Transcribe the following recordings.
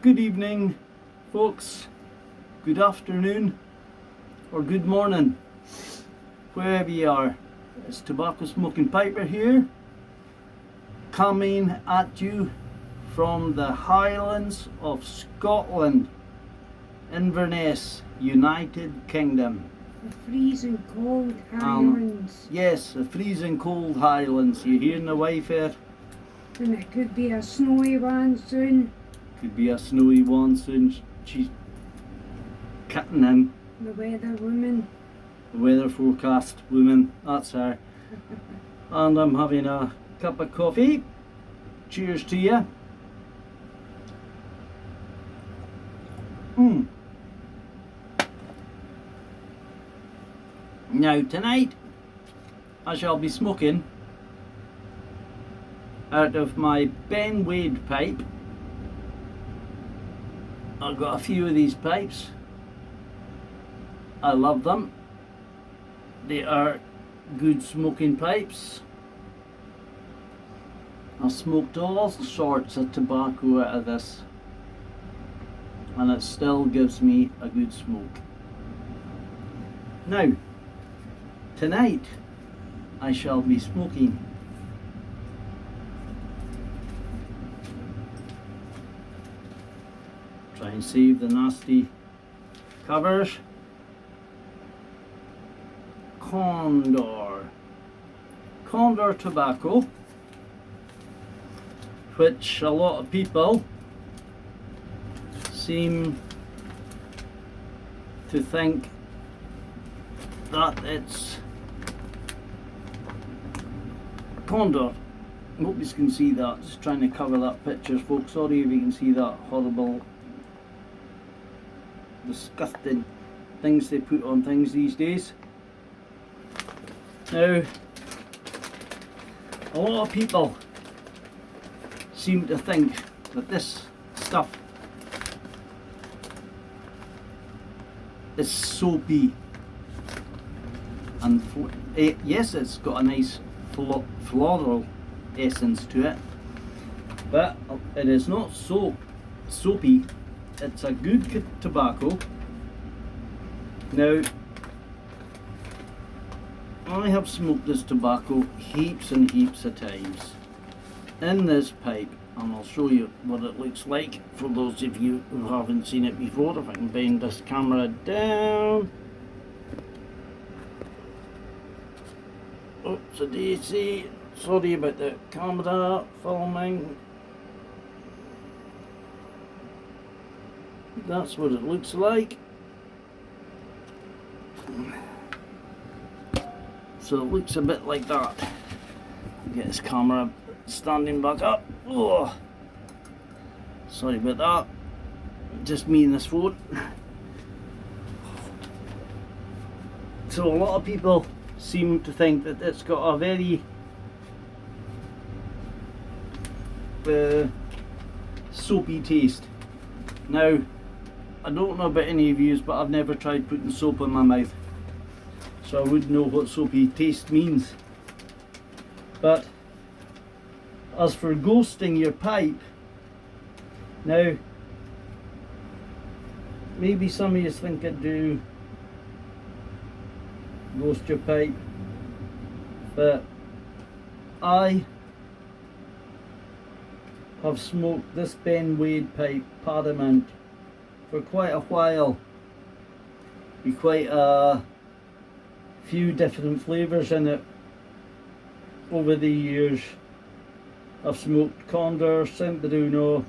Good evening, folks. Good afternoon, or good morning, wherever you are. It's Tobacco Smoking Piper here, coming at you from the Highlands of Scotland, Inverness, United Kingdom. The freezing cold Highlands. Yes, the freezing cold Highlands. You hearing the wife here? And it could be a snowy one soon. Could be a snowy one soon. She's cutting in. The weather woman. The weather forecast woman, that's her. And I'm having a cup of coffee. Cheers to you. Now tonight I shall be smoking out of my Ben Wade pipe. I've got a few of these pipes. I love them. They are good smoking pipes. I've smoked all sorts of tobacco out of this, and it still gives me a good smoke. Now, tonight I shall be smoking try and save the nasty covers. Condor tobacco, which a lot of people seem to think that it's Condor. I hope you can see that. Just trying to cover that picture, folks. Sorry if you can see that horrible, disgusting things they put on things these days. Now, a lot of people seem to think that this stuff is soapy, and yes, it's got a nice floral essence to it, but it is not soapy. It's a good tobacco. Now, I have smoked this tobacco heaps and heaps of times in this pipe, and I'll show you what it looks like for those of you who haven't seen it before. If I can bend this camera down. Oops, a daisy. Sorry about the camera filming. That's what it looks like. So it looks a bit like that. Get this camera standing back up. Oh, sorry about that. Just me and this phone. So a lot of people seem to think that it's got a very soapy taste. Now, I don't know about any of you, but I've never tried putting soap in my mouth, so I wouldn't know what soapy taste means. But as for ghosting your pipe, now maybe some of you think it do ghost your pipe, but I have smoked this Ben Wade pipe Paramount for quite a while, with quite a few different flavours in it over the years. I've smoked Condor, Saint Bruno,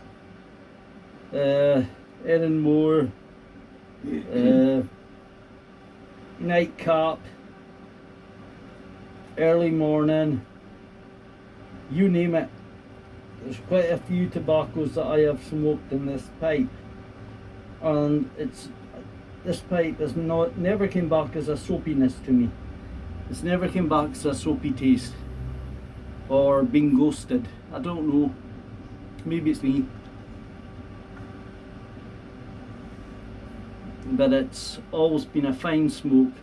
Erin Moore, Nightcap, Early Morning, you name it. There's quite a few tobaccos that I have smoked in this pipe, and this pipe has never came back as a soapiness to me. It's never came back as a soapy taste or being ghosted. I don't know, maybe it's me, but it's always been a fine smoke.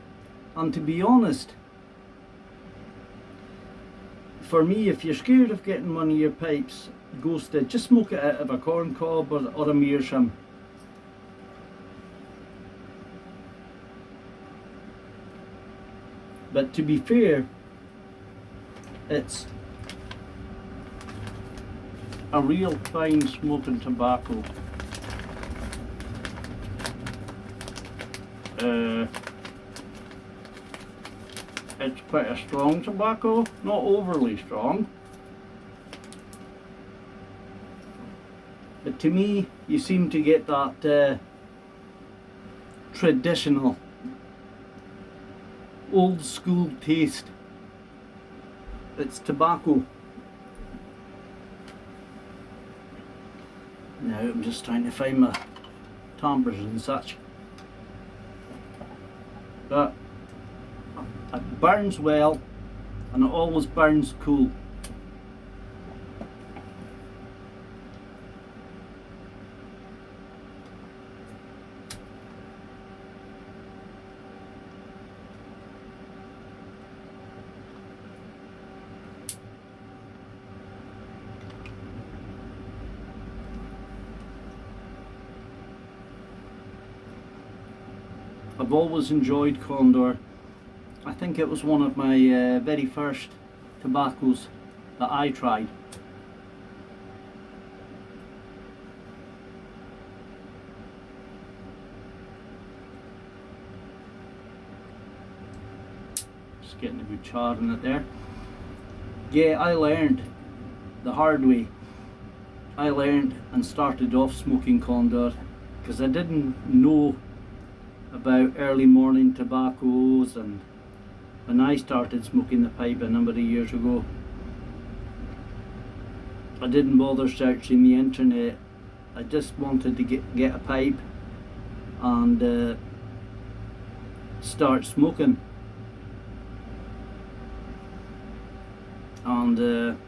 And to be honest, for me, if you're scared of getting one of your pipes goes to just smoke it out of a corn cob or a meerschaum. But to be fair, it's a real fine smoking tobacco. It's quite a strong tobacco, not overly strong. But to me, you seem to get that traditional, old school taste. It's tobacco. Now I'm just trying to find my timbres and such. But it burns well, and it always burns cool. I've always enjoyed Condor. I think it was one of my very first tobaccos that I tried. Just getting a good char in it there. Yeah, I learned the hard way. I learned and started off smoking Condor because I didn't know about early morning tobaccos, and when I started smoking the pipe a number of years ago, I didn't bother searching the internet. I just wanted to get a pipe and start smoking. And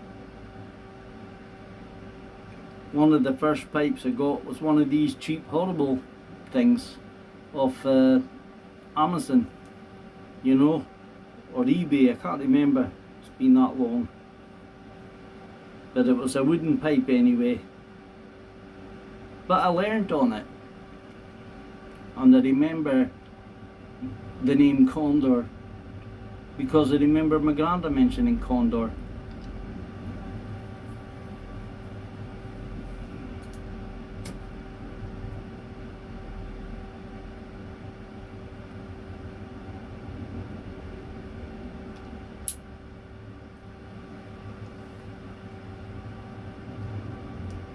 one of the first pipes I got was one of these cheap horrible things off Amazon, you know, or eBay, I can't remember, it's been that long. But it was a wooden pipe anyway. But I learned on it, and I remember the name Condor because I remember my granda mentioning Condor.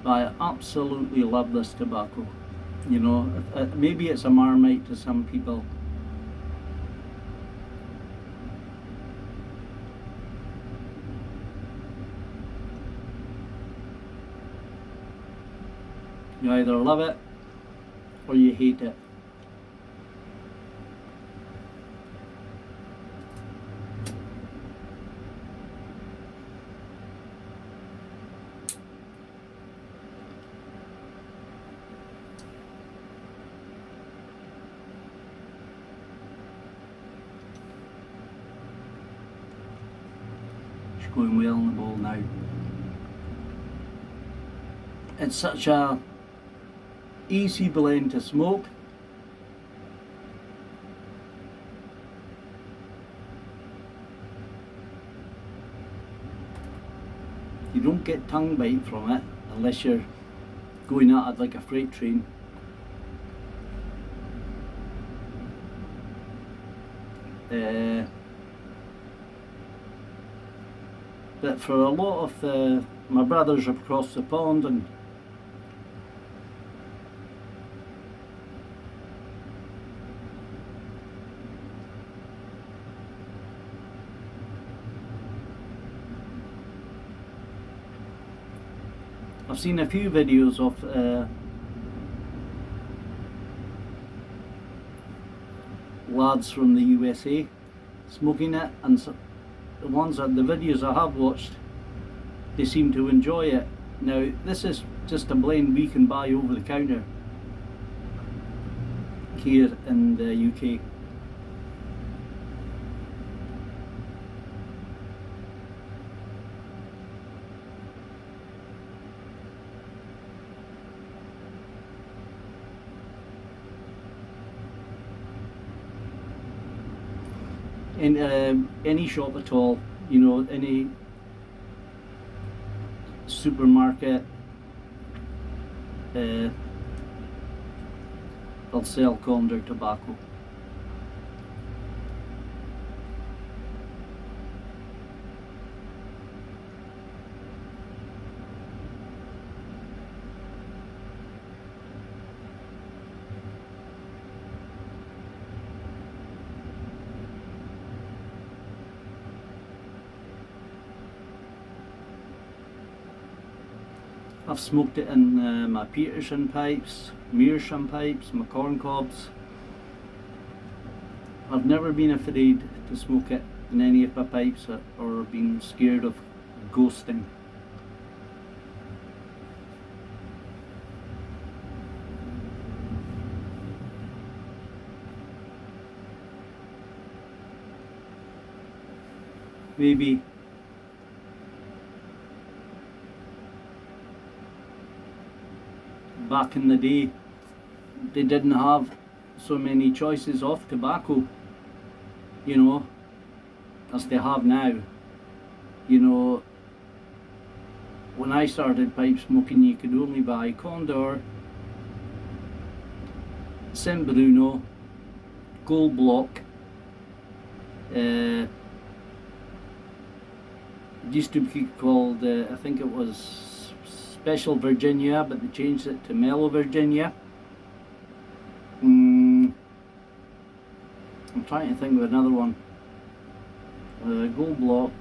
I absolutely love this tobacco. You know, maybe it's a Marmite to some people. You either love it or you hate it. It's going well in the bowl now. It's such a easy blend to smoke. You don't get tongue bite from it unless you're going at it like a freight train. But for a lot of my brothers across the pond, and I've seen a few videos of lads from the USA smoking it, and the videos I have watched, they seem to enjoy it. Now this is just a blend we can buy over the counter here in the UK. in any shop at all, you know, any supermarket, they'll sell Condor tobacco. I've smoked it in my Peterson pipes, Meerschaum pipes, my corn cobs. I've never been afraid to smoke it in any of my pipes or been scared of ghosting. Maybe back in the day they didn't have so many choices of tobacco, you know, as they have now. You know, when I started pipe smoking, you could only buy Condor, Saint Bruno, Gold Block. It used to be called, I think it was Special Virginia, but they changed it to Mellow Virginia. I'm trying to think of another one. Gold Block.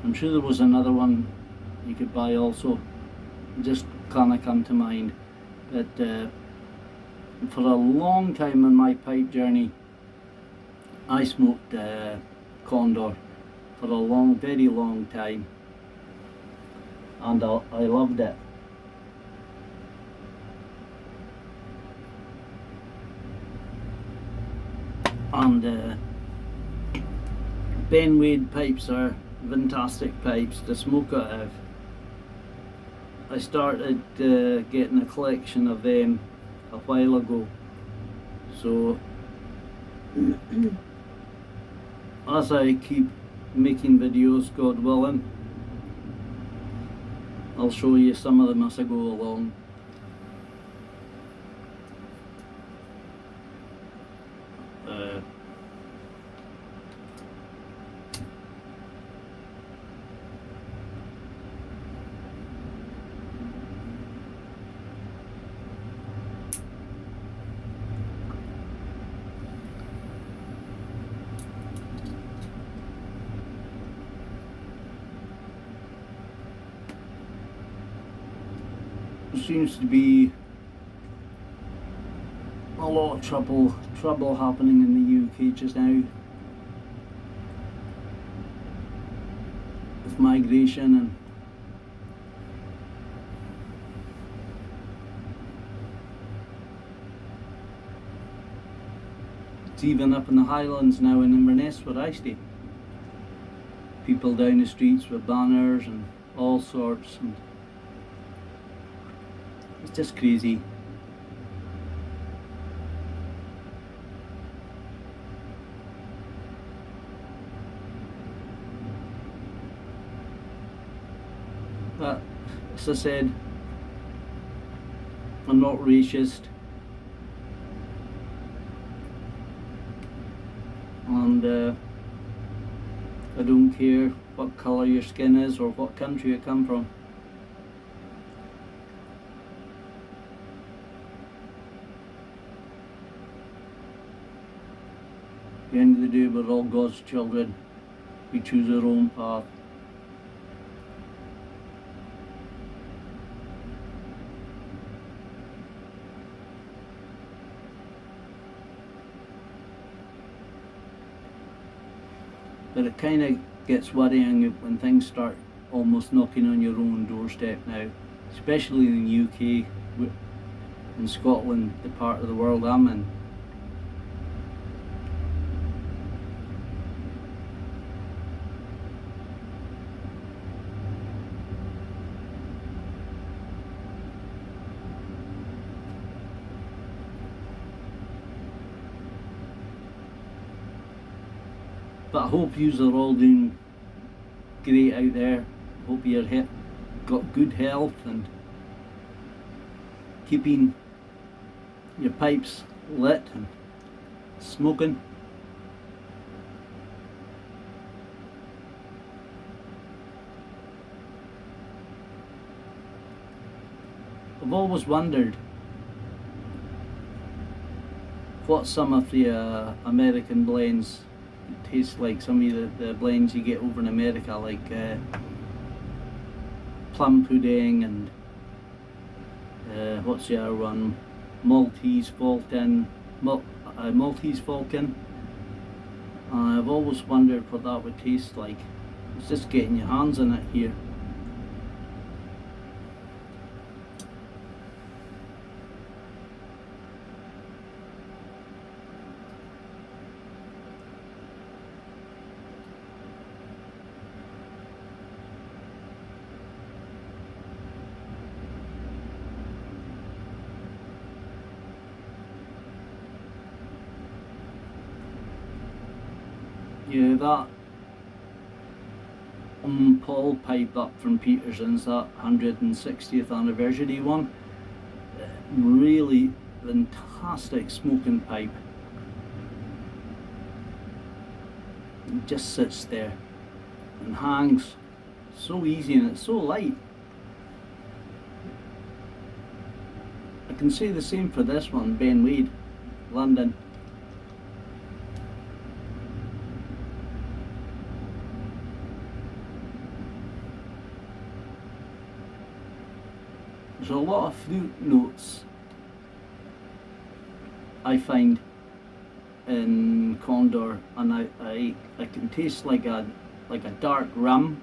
I'm sure there was another one you could buy also, just can't come to mind. But for a long time in my pipe journey, I smoked Condor for a long, very long time, and I loved it. And Ben Wade pipes are fantastic pipes to smoke out of. I started getting a collection of them a while ago, so as I keep making videos, God willing, I'll show you some of them as I go along. There seems to be a lot of trouble happening in the UK just now with migration, and it's even up in the Highlands now in Inverness where I stay. People down the streets with banners and all sorts, and it's just crazy. But as I said, I'm not racist, and I don't care what colour your skin is or what country you come from. At the end of the day, we're all God's children. We choose our own path. But it kind of gets worrying when things start almost knocking on your own doorstep now, especially in the UK, in Scotland, the part of the world I'm in. But I hope yous are all doing great out there. Hope you're got good health and keeping your pipes lit and smoking. I've always wondered what some of the American blends taste like. Some of the blends you get over in America, like plum pudding and what's the other one? Maltese Falcon. Maltese Falcon. I've always wondered what that would taste like. It's just getting your hands on it here. Yeah, that Paul pipe up from Peterson's, that 160th anniversary one, really fantastic smoking pipe. It just sits there and hangs so easy, and it's so light. I can say the same for this one, Ben Wade, London. There's a lot of fruit notes I find in Condor, and I can taste like a dark rum.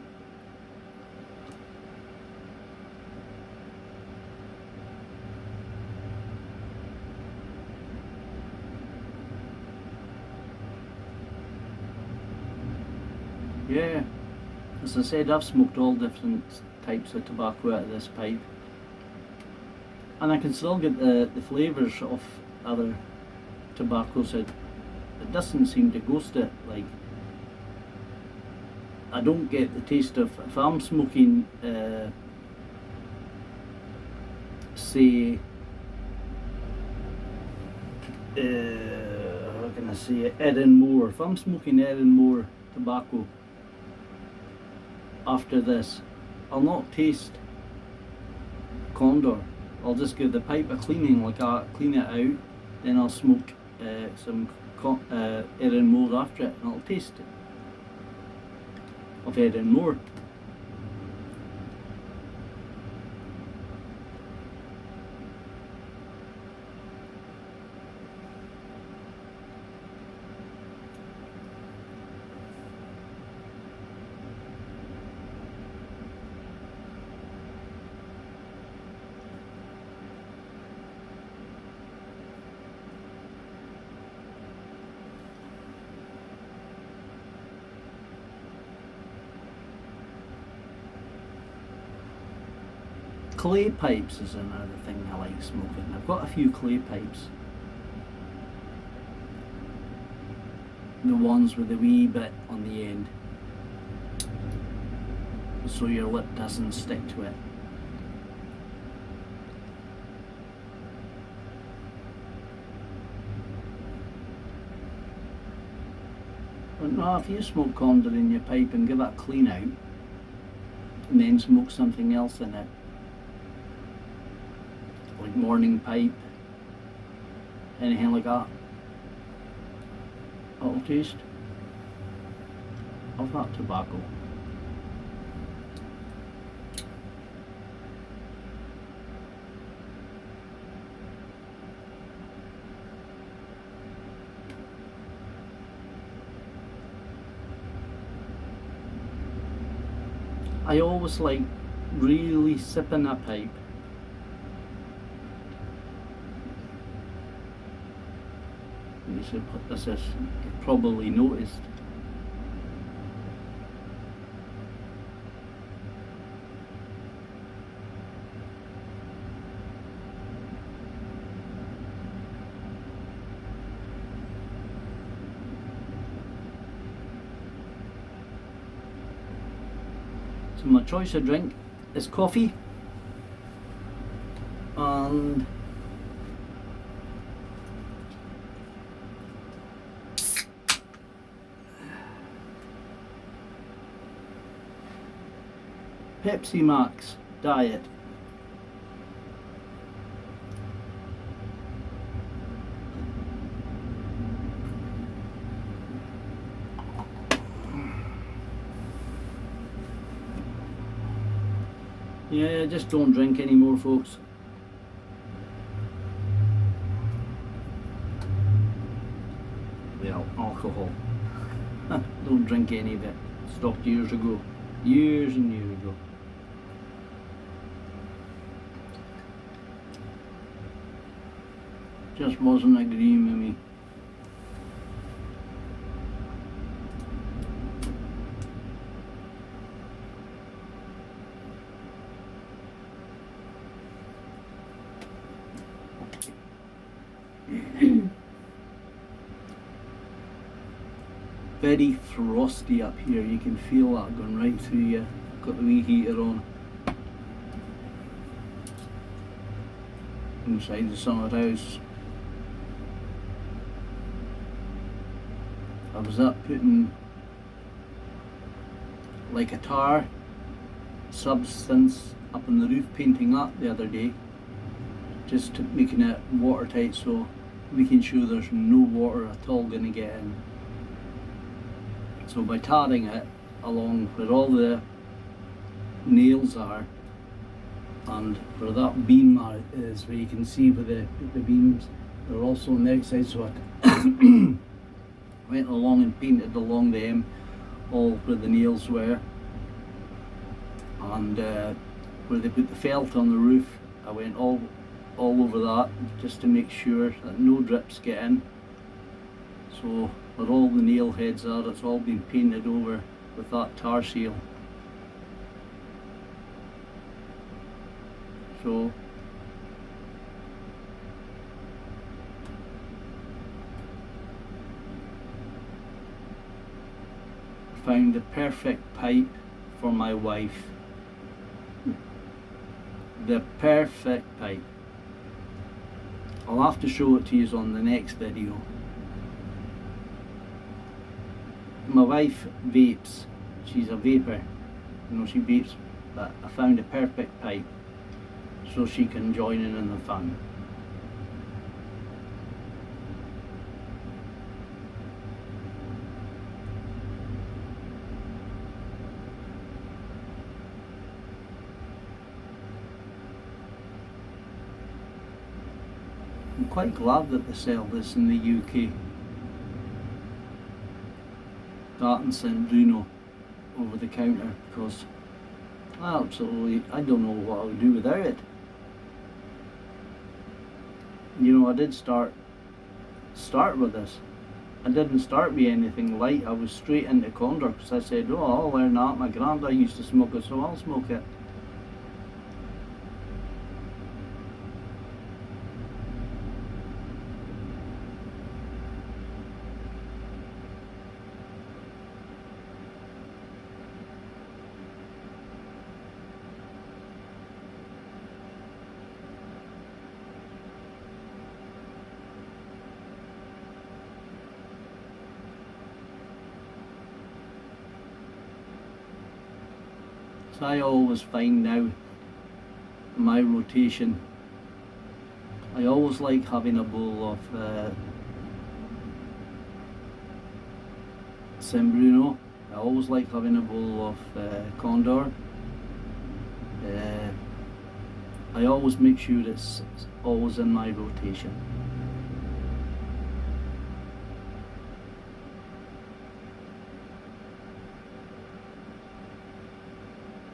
Yeah, as I said, I've smoked all different types of tobacco out of this pipe, and I can still get the flavours of other tobaccos. It doesn't seem to ghost it. Like, I don't get the taste of, if I'm smoking say how can I say it, Eden Moore. If I'm smoking Eden Moore tobacco after this, I'll not taste Condor. I'll just give the pipe a cleaning, like clean it out, then I'll smoke some Eden Moore after it, and I'll taste it of Eden Moore. Clay pipes is another thing I like smoking. I've got a few clay pipes. The ones with the wee bit on the end, so your lip doesn't stick to it. But no, if you smoke Condor in your pipe and give it a clean out, and then smoke something else in it, like morning pipe, anything like that, it'll taste of that tobacco. I always like really sipping a pipe. You should put this as you've probably noticed. So my choice of drink is coffee and Pepsi Max Diet. Yeah, just don't drink anymore, folks. Well, alcohol. Don't drink any of it. Stopped years ago. Years and years ago. Just wasn't agreeing with me. Very frosty up here, you can feel that going right through you. Got the wee heater on. Inside the summer house. I was up putting like a tar substance up on the roof, painting that the other day. Just making it watertight, so making sure there's no water at all going to get in. So by tarring it along where all the nails are and where that beam is, where you can see where the beams are also on the outside, so I went along and painted along them all where the nails were, and where they put the felt on the roof, I went all over that just to make sure that no drips get in. So where all the nail heads are, it's all been painted over with that tar seal. So found the perfect pipe for my wife. The perfect pipe. I'll have to show it to you on the next video. My wife vapes. She's a vapor. You know, she vapes, but I found a perfect pipe so she can join in the fun. I'm quite glad that they sell this in the UK. That and St Bruno over the counter, because absolutely, I don't know what I would do without it. You know, I did start with this. I didn't start with anything light. I was straight into Condor, because I said, oh, I'll learn that. My granddad used to smoke it, so I'll smoke it. So I always find now, my rotation, I always like having a bowl of St Bruno. I always like having a bowl of Condor. I always make sure it's always in my rotation.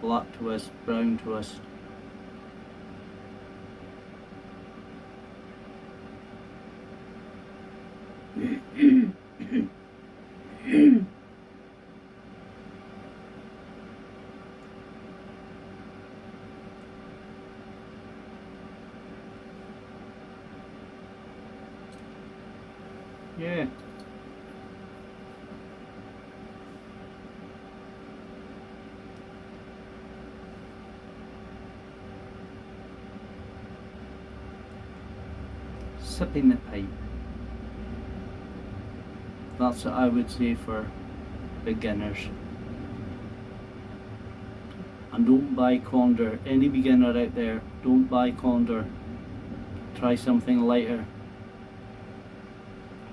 Black twist, brown twist. Yeah. sipping the pipe. That's what I would say for beginners. And don't buy Condor. Any beginner out there, don't buy Condor. Try something lighter,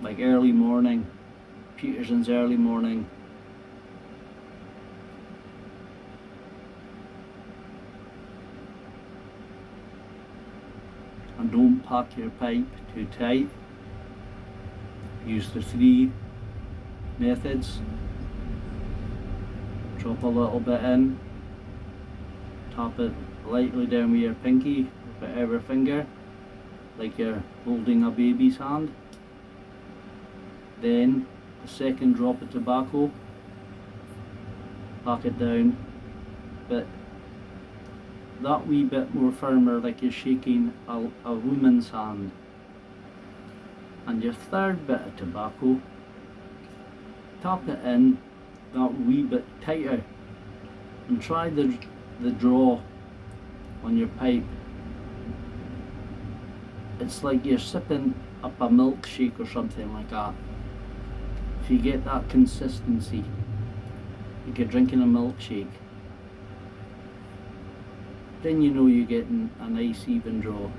like early morning, Peterson's early morning. And don't pack your pipe too tight. Use the 3 methods. Drop a little bit in, tap it lightly down with your pinky, whatever finger, like you're holding a baby's hand. Then the second drop of tobacco, pack it down, but that wee bit more firmer, like you're shaking a woman's hand. And your third bit of tobacco, tap it in that wee bit tighter, and try the draw on your pipe. It's like you're sipping up a milkshake or something like that. If you get that consistency, like you're drinking a milkshake, then you know you're getting a nice even draw.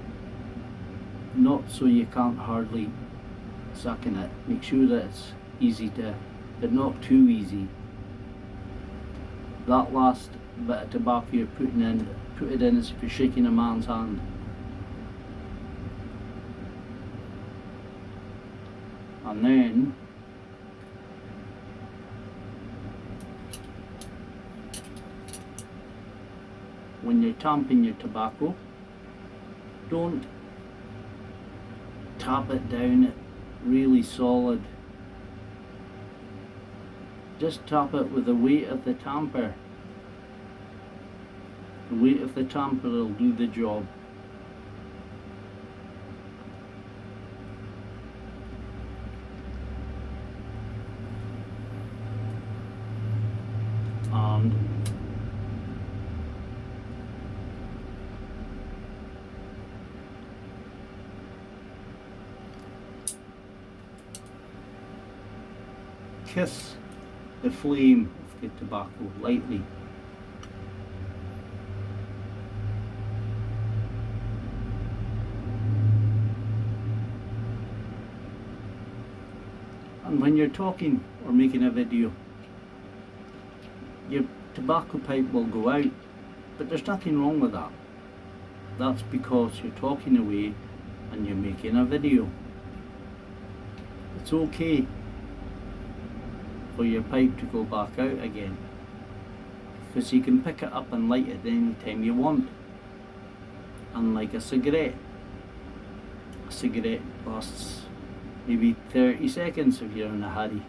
Not so you can't hardly suck in it. Make sure that it's easy to, but not too easy. That last bit of tobacco you're putting in, put it in as if you're shaking a man's hand. And then when you're tamping your tobacco, don't tap it down it really solid. Just tap it with the weight of the tamper. The weight of the tamper will do the job. And kiss the flame of the tobacco lightly. And when you're talking or making a video, your tobacco pipe will go out, but there's nothing wrong with that. That's because you're talking away and you're making a video. It's okay for your pipe to go back out again, because you can pick it up and light it any time you want. Unlike a cigarette lasts maybe 30 seconds if you're in a hurry.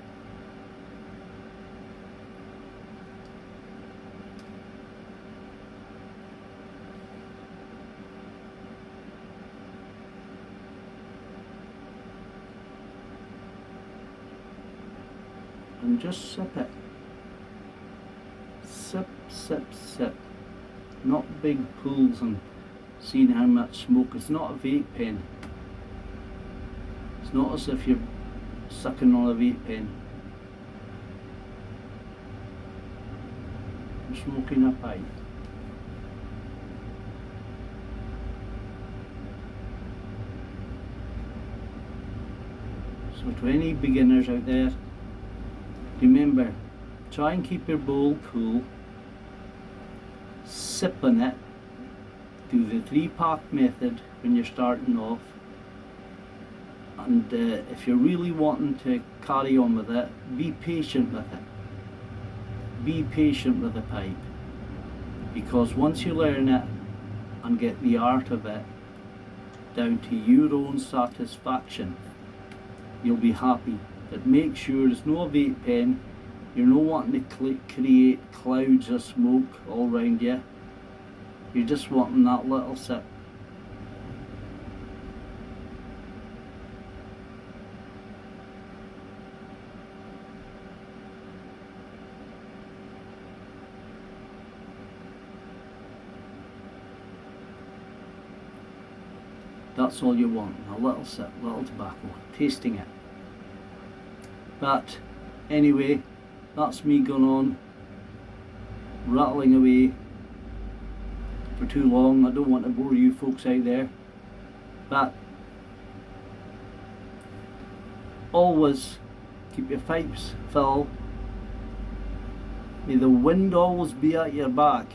And just sip it. Sip, sip, sip. Not big pulls and seeing how much smoke. It's not a vape pen. It's not as if you're sucking on a vape pen. You're smoking a pipe. So to any beginners out there, remember, try and keep your bowl cool, sip on it, do the 3-pack method when you're starting off, and if you're really wanting to carry on with it, be patient with it. Be patient with the pipe, because once you learn it and get the art of it down to your own satisfaction, you'll be happy. But make sure there's no vape pen. You're not wanting to create clouds of smoke all around you. You're just wanting that little sip. That That's all you want. A little sip, little tobacco, tasting it. But anyway, that's me going on, rattling away for too long. I don't want to bore you folks out there. But always keep your pipes full. May the wind always be at your back,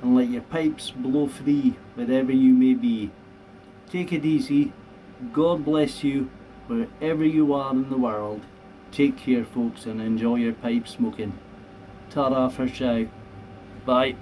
and let your pipes blow free wherever you may be. Take it easy. God bless you wherever you are in the world. Take care, folks, and enjoy your pipe smoking. Ta-ra for now. Bye.